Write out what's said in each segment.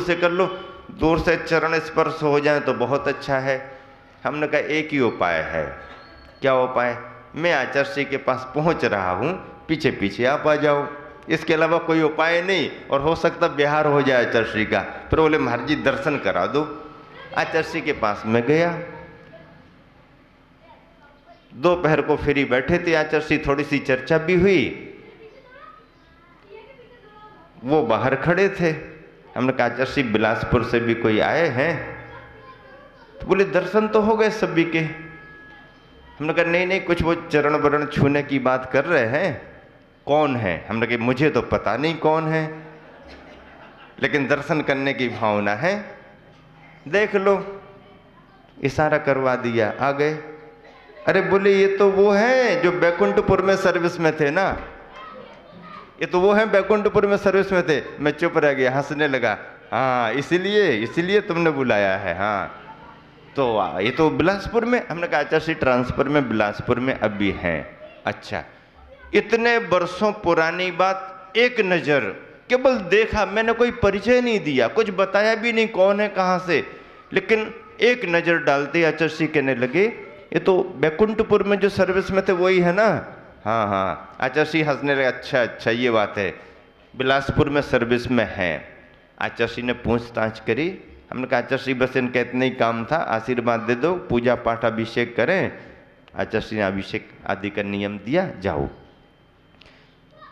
से कर लो, दूर से चरण स्पर्श हो जाए तो बहुत अच्छा है। हमने कहा एक ही उपाय है। क्या उपाय? मैं आचार्य जी के पास पहुंच रहा हूं, पीछे पीछे आप आ जाओ, इसके अलावा कोई उपाय नहीं। और हो सकता बिहार हो जाए आचार्य जी का। फिर बोले महाराज जी दर्शन करा दो। आचार्य जी के पास में गया। दोपहर को फ्री बैठे थे आचार्य जी, थोड़ी सी चर्चा भी हुई। वो बाहर खड़े थे। हमने कहा आचार्य जी बिलासपुर से भी कोई आए हैं? तो बोले दर्शन तो हो गए सभी के। हमने कहा नहीं नहीं, कुछ वो चरण वरण छूने की बात कर रहे हैं। कौन है? हमने कहा मुझे तो पता नहीं कौन है, लेकिन दर्शन करने की भावना है, देख लो। इशारा करवा दिया, आ गए। अरे बोले ये तो वो है जो बैकुंठपुर में सर्विस में थे ना, ये तो वो है बैकुंठपुर में सर्विस में थे। मैं चुप रह गया, हंसने लगा। हाँ इसीलिए तुमने बुलाया है। हाँ तो ये तो बिलासपुर में। हमने कहा आचार्य जी ट्रांसफर में बिलासपुर में अभी हैं। अच्छा, इतने वर्षों पुरानी बात, एक नजर केवल देखा, मैंने कोई परिचय नहीं दिया, कुछ बताया भी नहीं कौन है कहां से, लेकिन एक नजर डालते आचार्य जी कहने लगे ये तो बैकुंठपुर में जो सर्विस में थे वही है ना? हाँ हाँ। आचार्य जी हंसने लगे, अच्छा अच्छा ये बात है, बिलासपुर में सर्विस में है। आचार्य जी ने पूछताछ करी। हमने कहा आचार्य जी बस इनका इतना ही काम था, आशीर्वाद दे दो, पूजा पाठ अभिषेक करें। आचार्य जी ने अभिषेक आदि का नियम दिया, जाओ।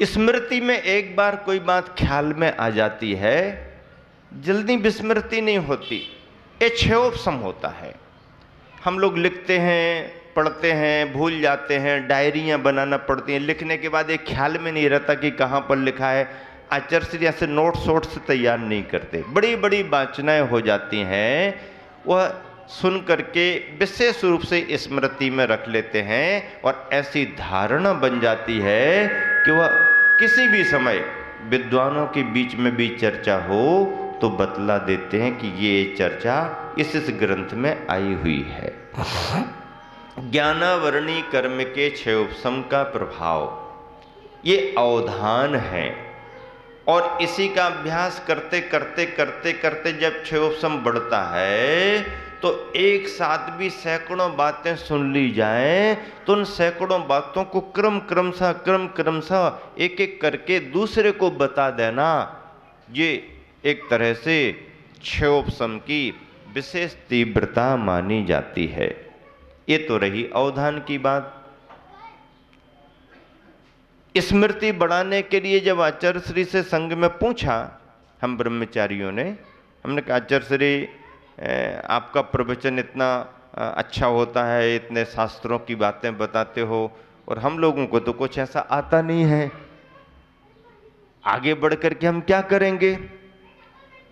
स्मृति में एक बार कोई बात ख्याल में आ जाती है, जल्दी विस्मृति नहीं होती, ये क्षयोपशम होता है। हम लोग लिखते हैं, पढ़ते हैं, भूल जाते हैं, डायरियां बनाना पड़ती हैं, लिखने के बाद एक ख्याल में नहीं रहता कि कहाँ पर लिखा है। आचार्य जी ऐसे नोट्स वोट्स तैयार नहीं करते, बड़ी बड़ी वाचनाएं हो जाती हैं, वह सुन करके विशेष रूप से स्मृति में रख लेते हैं, और ऐसी धारणा बन जाती है कि वह किसी भी समय विद्वानों के बीच में भी चर्चा हो तो बतला देते हैं कि ये चर्चा इस ग्रंथ में आई हुई है। ज्ञानावरणी कर्म के क्षयोपशम का प्रभाव, ये अवधान है, और इसी का अभ्यास करते करते करते करते जब क्षयोपशम बढ़ता है तो एक साथ भी सैकड़ों बातें सुन ली जाएं तो उन सैकड़ों बातों को क्रम क्रमशः एक एक करके दूसरे को बता देना, ये एक तरह से क्षयोपशम की विशेष तीव्रता मानी जाती है। ये तो रही अवधान की बात। स्मृति बढ़ाने के लिए जब आचार्य श्री से संग में पूछा हम ब्रह्मचारियों ने, हमने कहा आचार्य श्री आपका प्रवचन इतना अच्छा होता है, इतने शास्त्रों की बातें बताते हो, और हम लोगों को तो कुछ ऐसा आता नहीं है, आगे बढ़ करके हम क्या करेंगे,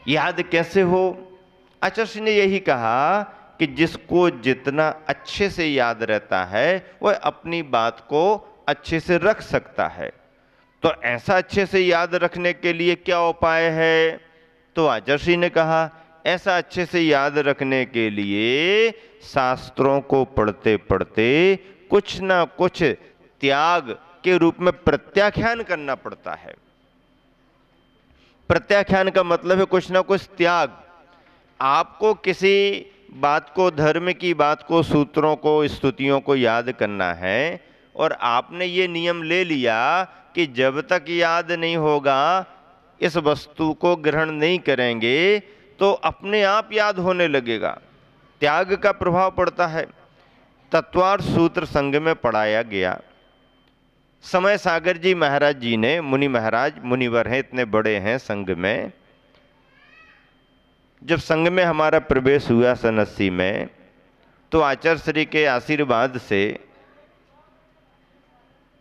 याद कैसे हो? आचार्य श्री ने यही कहा कि जिसको जितना अच्छे से याद रहता है वह अपनी बात को अच्छे से रख सकता है। तो ऐसा अच्छे से याद रखने के लिए क्या उपाय है? तो आचार्य श्री ने कहा ऐसा अच्छे से याद रखने के लिए शास्त्रों को पढ़ते पढ़ते कुछ ना कुछ त्याग के रूप में प्रत्याख्यान करना पड़ता है। प्रत्याख्यान का मतलब है कुछ ना कुछ त्याग। आपको किसी बात को, धर्म की बात को, सूत्रों को, स्तुतियों को याद करना है, और आपने ये नियम ले लिया कि जब तक याद नहीं होगा इस वस्तु को ग्रहण नहीं करेंगे, तो अपने आप याद होने लगेगा। त्याग का प्रभाव पड़ता है। तत्वार्थ सूत्र संग में पढ़ाया गया। समय सागर जी महाराज जी ने, मुनि महाराज मुनिवर हैं, इतने बड़े हैं संघ में, जब संघ में हमारा प्रवेश हुआ सन 80 में, तो आचार्य श्री के आशीर्वाद से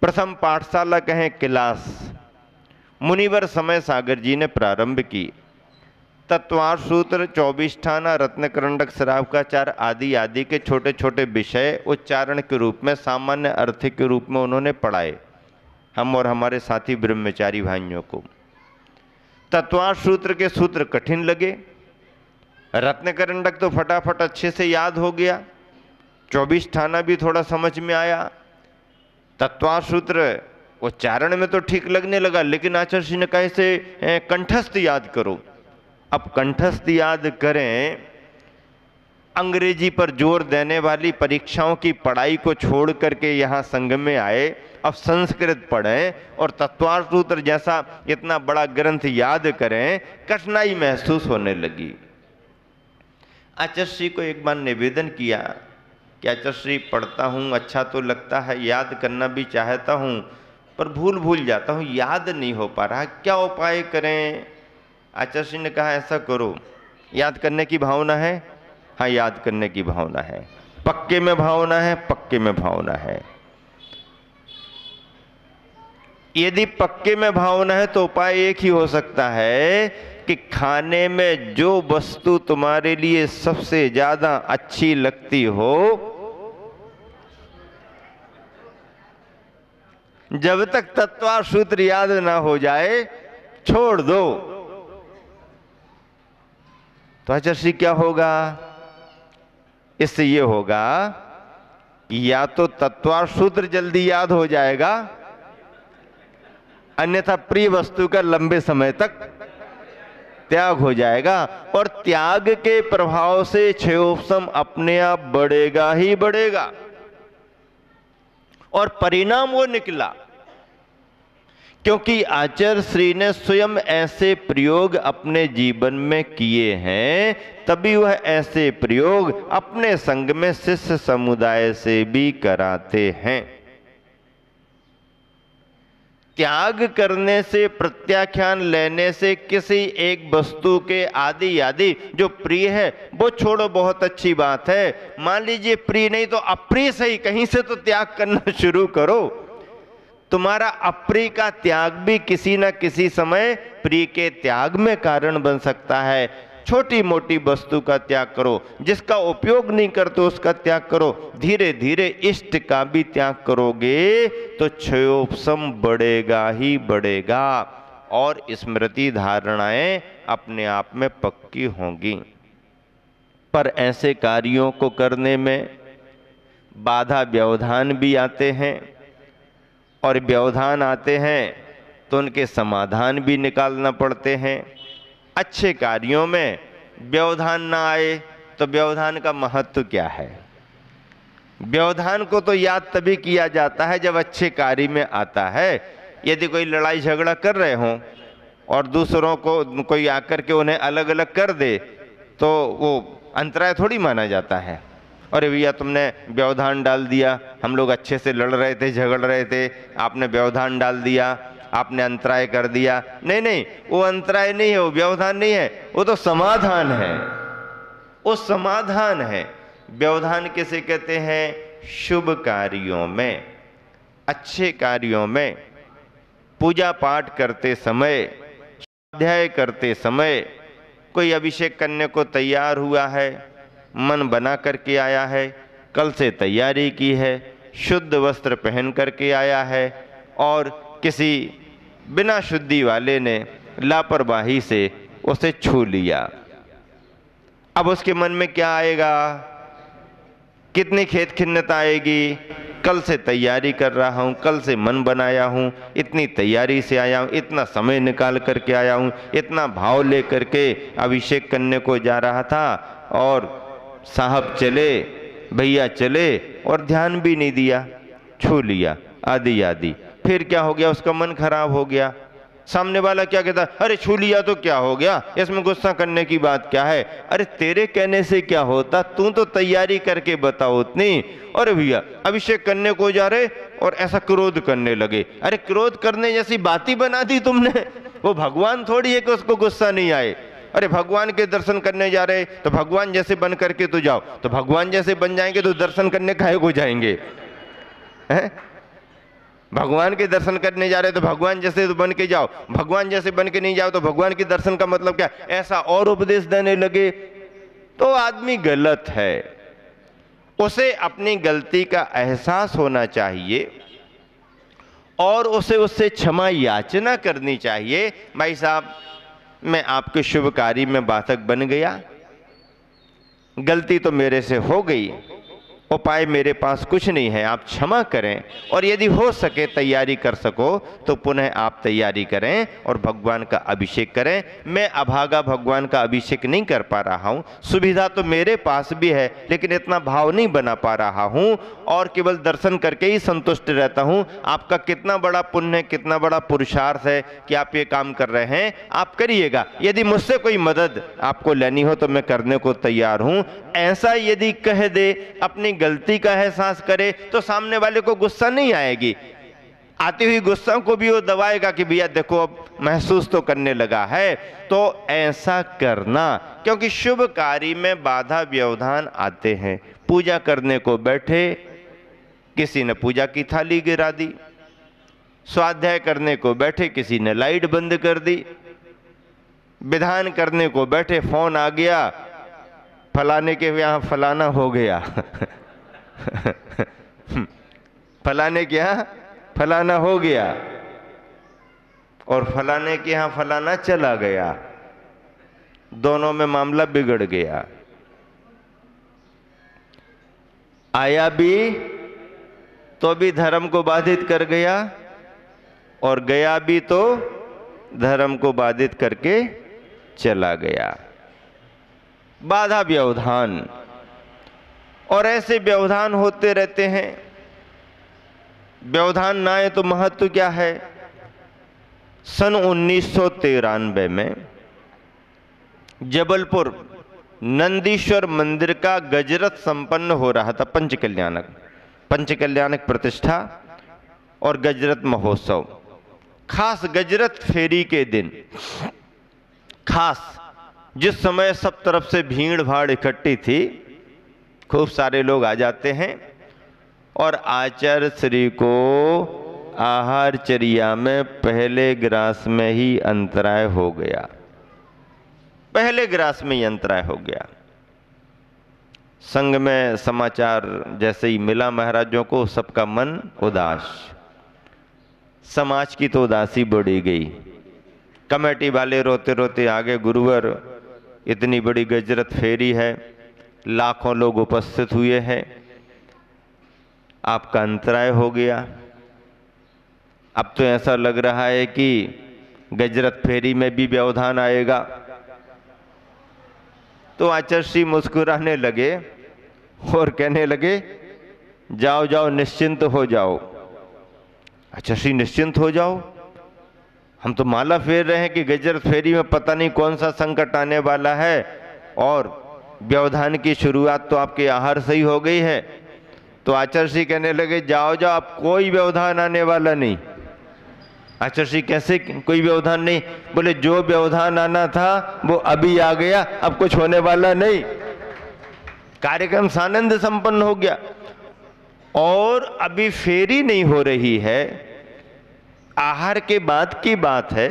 प्रथम पाठशाला कहें क्लास मुनिवर समय सागर जी ने प्रारंभ की। तत्वार्थ सूत्र, 24 ठाना, रत्नकरंडक, श्रावकाचार आदि आदि के छोटे छोटे विषय उच्चारण के रूप में, सामान्य अर्थ के रूप में उन्होंने पढ़ाए हम और हमारे साथी ब्रह्मचारी भाइयों को। तत्वार्थ सूत्र के सूत्र कठिन लगे, रत्नकरंडक तो फटाफट अच्छे से याद हो गया, 24 ठाना भी थोड़ा समझ में आया, तत्वार्थ सूत्र उच्चारण में तो ठीक लगने लगा, लेकिन आचार्य जी ने कहा इसे कंठस्थ याद करो। अब कंठस्थ याद करें, अंग्रेजी पर जोर देने वाली परीक्षाओं की पढ़ाई को छोड़ करके यहाँ संघ में आए, अब संस्कृत पढ़ें और तत्वार्थ सूत्र जैसा इतना बड़ा ग्रंथ याद करें, कठिनाई महसूस होने लगी। आचार्य श्री को एक बार निवेदन किया कि आचार्य श्री, पढ़ता हूँ, अच्छा तो लगता है, याद करना भी चाहता हूँ, पर भूल जाता हूँ, याद नहीं हो पा रहा, क्या उपाय करें? आचार्य श्री ने कहा, ऐसा करो, याद करने की भावना है? हाँ, याद करने की भावना है। पक्के में भावना है? पक्के में भावना है। यदि पक्के में भावना है तो उपाय एक ही हो सकता है कि खाने में जो वस्तु तुम्हारे लिए सबसे ज्यादा अच्छी लगती हो, जब तक तत्वार्थ सूत्र याद ना हो जाए छोड़ दो। तो आचार्य श्री क्या होगा? इससे ये होगा कि या तो तत्वार्थ सूत्र जल्दी याद हो जाएगा, अन्यथा प्रिय वस्तु का लंबे समय तक त्याग हो जाएगा, और त्याग के प्रभाव से क्षयोपशम अपने आप बढ़ेगा ही बढ़ेगा। और परिणाम वो निकला क्योंकि आचार्य श्री ने स्वयं ऐसे प्रयोग अपने जीवन में किए हैं, तभी वह ऐसे प्रयोग अपने संग में शिष्य समुदाय से भी कराते हैं। त्याग करने से, प्रत्याख्यान लेने से किसी एक वस्तु के आदि जो प्रिय है वो छोड़ो, बहुत अच्छी बात है। मान लीजिए प्रिय नहीं तो अप्रिय सही, कहीं से तो त्याग करना शुरू करो। तुम्हारा अप्रिय का त्याग भी किसी न किसी समय प्रिय के त्याग में कारण बन सकता है। छोटी मोटी वस्तु का त्याग करो, जिसका उपयोग नहीं करते उसका त्याग करो, धीरे धीरे इष्ट का भी त्याग करोगे तो क्षयोपशम बढ़ेगा ही बढ़ेगा और स्मृति धारणाएं अपने आप में पक्की होंगी। पर ऐसे कार्यों को करने में बाधा व्यवधान भी आते हैं, और व्यवधान आते हैं तो उनके समाधान भी निकालना पड़ते हैं। अच्छे कार्यों में व्यवधान ना आए तो व्यवधान का महत्व क्या है? व्यवधान को तो याद तभी किया जाता है जब अच्छे कार्य में आता है। यदि कोई लड़ाई झगड़ा कर रहे हों और दूसरों को कोई आकर के उन्हें अलग अलग कर दे तो वो अंतराय थोड़ी माना जाता है। अरे भैया तुमने व्यवधान डाल दिया, हम लोग अच्छे से लड़ रहे थे, झगड़ रहे थे, आपने व्यवधान डाल दिया, आपने अंतराय कर दिया। नहीं नहीं, वो अंतराय नहीं है, वो व्यवधान नहीं है, वो तो समाधान है। वो समाधान है। व्यवधान किसे कहते हैं? शुभ कार्यों में, अच्छे कार्यों में, पूजा पाठ करते समय, स्वाध्याय करते समय, कोई अभिषेक करने को तैयार हुआ है, मन बना करके आया है, कल से तैयारी की है, शुद्ध वस्त्र पहन करके आया है, और किसी बिना शुद्धि वाले ने लापरवाही से उसे छू लिया। अब उसके मन में क्या आएगा? कितनी खेद खिन्नता आएगी। कल से तैयारी कर रहा हूँ, कल से मन बनाया हूँ, इतनी तैयारी से आया हूँ, इतना समय निकाल करके आया हूँ, इतना भाव ले करके अभिषेक करने को जा रहा था, और साहब चले, भैया चले और ध्यान भी नहीं दिया, छू लिया, आदि आदि। फिर क्या हो गया? उसका मन खराब हो गया। सामने वाला क्या कहता? अरे छू लिया तो क्या हो गया, इसमें गुस्सा करने की बात क्या है? अरे तेरे कहने से क्या होता, तू तो तैयारी करके बता उतनी। अरे भैया अभिषेक करने को जा रहे और ऐसा क्रोध करने लगे। अरे क्रोध करने जैसी बात ही बना दी तुमने। वो भगवान थोड़ी है कि उसको गुस्सा नहीं आए। अरे भगवान के दर्शन करने जा रहे तो भगवान जैसे बन करके तो जाओ, तो भगवान जैसे बन जाएंगे तो दर्शन करने काहे को जाएंगे? हैं? भगवान के दर्शन करने जा रहे तो भगवान जैसे तो बन के जाओ, भगवान जैसे बन के नहीं जाओ तो भगवान के दर्शन का मतलब क्या? ऐसा और उपदेश देने लगे तो आदमी गलत है। उसे अपनी गलती का एहसास होना चाहिए और उसे उससे क्षमा याचना करनी चाहिए। भाई साहब मैं आपके शुभ कार्य में बाधक बन गया, गलती तो मेरे से हो गई, उपाय मेरे पास कुछ नहीं है, आप क्षमा करें, और यदि हो सके तैयारी कर सको तो पुनः आप तैयारी करें और भगवान का अभिषेक करें। मैं अभागा भगवान का अभिषेक नहीं कर पा रहा हूँ, सुविधा तो मेरे पास भी है लेकिन इतना भाव नहीं बना पा रहा हूँ और केवल दर्शन करके ही संतुष्ट रहता हूँ। आपका कितना बड़ा पुण्य, कितना बड़ा पुरुषार्थ है कि आप ये काम कर रहे हैं, आप करिएगा। यदि मुझसे कोई मदद आपको लेनी हो तो मैं करने को तैयार हूँ। ऐसा यदि कह दे, अपनी गलती का एहसास करे, तो सामने वाले को गुस्सा नहीं आएगी। आती हुई गुस्सा को भी वो दबाएगा कि भैया देखो अब महसूस तो करने लगा है। तो ऐसा करना, क्योंकि शुभ कार्य में बाधा व्यवधान आते हैं। पूजा करने को बैठे, किसी ने पूजा की थाली गिरा दी, स्वाध्याय करने को बैठे किसी ने लाइट बंद कर दी, विधान करने को बैठे फोन आ गया, फलाने के यहाँ फलाना हो गया फलाने के यहाँ फलाना हो गया और फलाने के यहाँ फलाना चला गया, दोनों में मामला बिगड़ गया। आया भी तो भी धर्म को बाधित कर गया और गया भी तो धर्म को बाधित करके चला गया। बाधा व्यवधान, और ऐसे व्यवधान होते रहते हैं। व्यवधान ना आए तो महत्व क्या है। सन 1993 में जबलपुर नंदीश्वर मंदिर का गजरथ संपन्न हो रहा था, पंचकल्याणक प्रतिष्ठा और गजरथ महोत्सव। खास गजरथ फेरी के दिन, खास जिस समय सब तरफ से भीड़ भाड़ इकट्ठी थी, खूब सारे लोग आ जाते हैं और आचार्य श्री को आहारचर्या में पहले ग्रास में ही अंतराय हो गया, पहले ग्रास में ही अंतराय हो गया। संघ में समाचार जैसे ही मिला महाराजों को, सबका मन उदास, समाज की तो उदासी बढ़ी गई। कमेटी वाले रोते रोते आगे, गुरुवर इतनी बड़ी गजरथ फेरी है, लाखों लोग उपस्थित हुए हैं, आपका अंतराय हो गया। अब तो ऐसा लग रहा है कि गजरथ फेरी में भी व्यवधान आएगा। तो आचार्य श्री मुस्कुराने लगे और कहने लगे, जाओ जाओ निश्चिंत हो जाओ। आचार्य श्री निश्चिंत हो जाओ, हम तो माला फेर रहे हैं कि गजरथ फेरी में पता नहीं कौन सा संकट आने वाला है और व्यवधान की शुरुआत तो आपके आहार से ही हो गई है। तो आचार्य श्री कहने लगे, जाओ जाओ, अब कोई व्यवधान आने वाला नहीं। आचार्य श्री कैसे कोई व्यवधान नहीं? बोले जो व्यवधान आना था वो अभी आ गया, अब कुछ होने वाला नहीं। कार्यक्रम सानंद संपन्न हो गया और अभी फेरी नहीं हो रही है, आहार के बाद की बात है।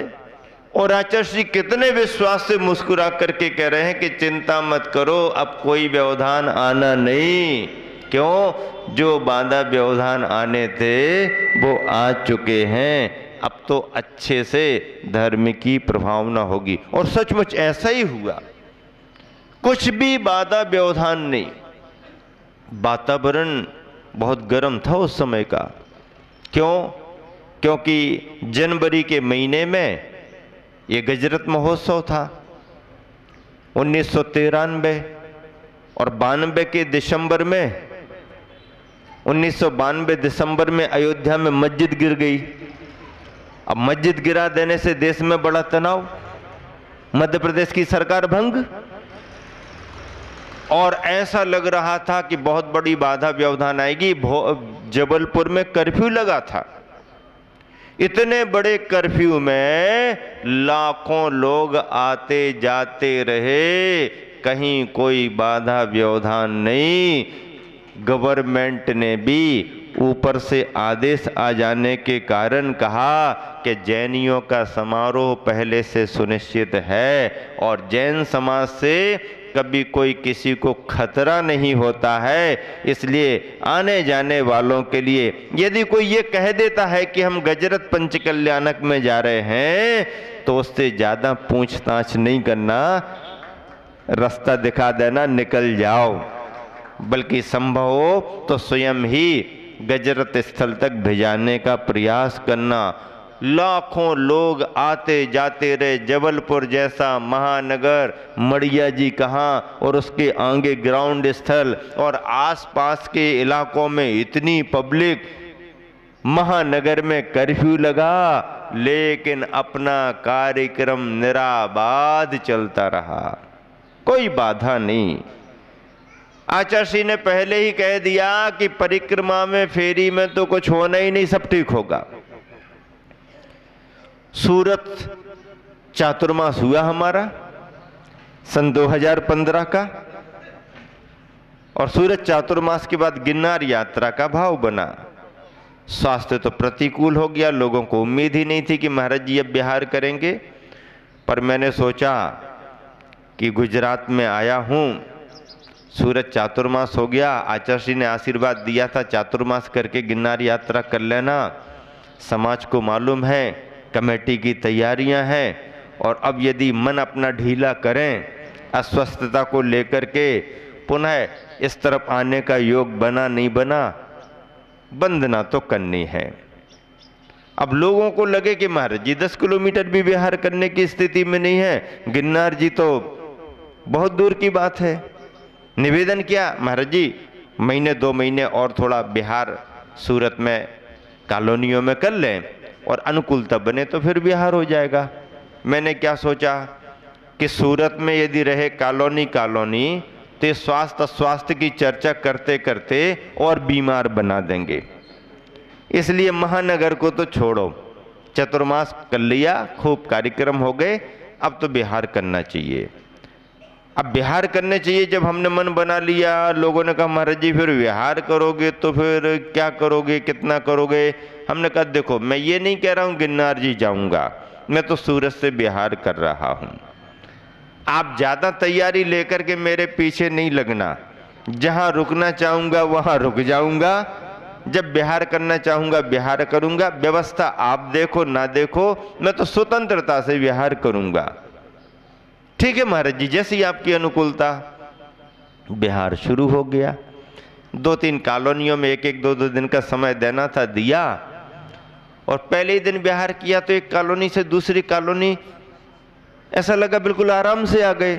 और आचार्य श्री कितने विश्वास से मुस्कुरा करके कह रहे हैं कि चिंता मत करो, अब कोई व्यवधान आना नहीं। क्यों? जो बाधा व्यवधान आने थे वो आ चुके हैं, अब तो अच्छे से धर्म की प्रभावना होगी। और सचमुच ऐसा ही हुआ, कुछ भी बाधा व्यवधान नहीं। वातावरण बहुत गर्म था उस समय का। क्यों? क्योंकि जनवरी के महीने में ये गजरथ महोत्सव था 1993 और 92 के दिसंबर में, 1992 दिसंबर में अयोध्या में मस्जिद गिर गई। अब मस्जिद गिरा देने से देश में बड़ा तनाव, मध्य प्रदेश की सरकार भंग, और ऐसा लग रहा था कि बहुत बड़ी बाधा व्यवधान आएगी। जबलपुर में कर्फ्यू लगा था। इतने बड़े कर्फ्यू में लाखों लोग आते जाते रहे, कहीं कोई बाधा व्यवधान नहीं। गवर्नमेंट ने भी ऊपर से आदेश आ जाने के कारण कहा कि जैनियों का समारोह पहले से सुनिश्चित है और जैन समाज से कभी कोई किसी को खतरा नहीं होता है। इसलिए आने जाने वालों के लिए यदि कोई ये कह देता है कि हम गजरथ पंचकल्याणक में जा रहे हैं, तो उससे ज़्यादा पूछताछ नहीं करना, रास्ता दिखा देना, निकल जाओ। बल्कि संभव हो तो स्वयं ही गजरत स्थल तक भेजाने का प्रयास करना। लाखों लोग आते जाते रहे। जबलपुर जैसा महानगर, मड़िया जी कहाँ, और उसके आगे ग्राउंड स्थल और आसपास के इलाकों में इतनी पब्लिक। महानगर में कर्फ्यू लगा, लेकिन अपना कार्यक्रम निराबाद चलता रहा, कोई बाधा नहीं। आचार्य श्री ने पहले ही कह दिया कि परिक्रमा में, फेरी में तो कुछ होना ही नहीं, सब ठीक होगा। सूरत चातुर्मास हुआ हमारा सन 2015 का, और सूरत चातुर्मास के बाद गिरनार यात्रा का भाव बना। स्वास्थ्य तो प्रतिकूल हो गया, लोगों को उम्मीद ही नहीं थी कि महाराज जी अब बिहार करेंगे। पर मैंने सोचा कि गुजरात में आया हूँ, सूरत चातुर्मास हो गया, आचार्य श्री ने आशीर्वाद दिया था चातुर्मास करके गिरनार यात्रा कर लेना। समाज को मालूम है, कमेटी की तैयारियां हैं, और अब यदि मन अपना ढीला करें, अस्वस्थता को लेकर के पुनः इस तरफ आने का योग बना नहीं बना, वंदना तो करनी है। अब लोगों को लगे कि महाराज जी 10 किलोमीटर भी बिहार करने की स्थिति में नहीं है, गिरनार जी तो बहुत दूर की बात है। निवेदन किया, महाराज जी महीने 2 महीने और थोड़ा बिहार सूरत में कॉलोनियों में कर लें, और अनुकूलता बने तो फिर बिहार हो जाएगा। मैंने क्या सोचा कि सूरत में यदि रहे कॉलोनी तो स्वास्थ्य की चर्चा करते करते और बीमार बना देंगे। इसलिए महानगर को तो छोड़ो, चतुर्मास कर लिया, खूब कार्यक्रम हो गए, अब तो बिहार करना चाहिए। अब बिहार करने चाहिए जब हमने मन बना लिया। लोगों ने कहा महाराज जी फिर बिहार करोगे तो फिर क्या करोगे, कितना करोगे? हमने कहा देखो, मैं ये नहीं कह रहा हूँ गिरनार जी जाऊंगा, मैं तो सूरत से बिहार कर रहा हूँ। आप ज़्यादा तैयारी लेकर के मेरे पीछे नहीं लगना। जहाँ रुकना चाहूँगा वहाँ रुक जाऊँगा, जब बिहार करना चाहूँगा बिहार करूँगा। व्यवस्था आप देखो ना देखो, मैं तो स्वतंत्रता से बिहार करूँगा। ठीक है महाराज जी, जैसी आपकी अनुकूलता। बिहार शुरू हो गया। 2-3 कॉलोनियों में 1-1, 2-2 दिन का समय देना था, दिया। और पहले ही दिन बिहार किया तो एक कॉलोनी से दूसरी कॉलोनी ऐसा लगा बिल्कुल आराम से आ गए।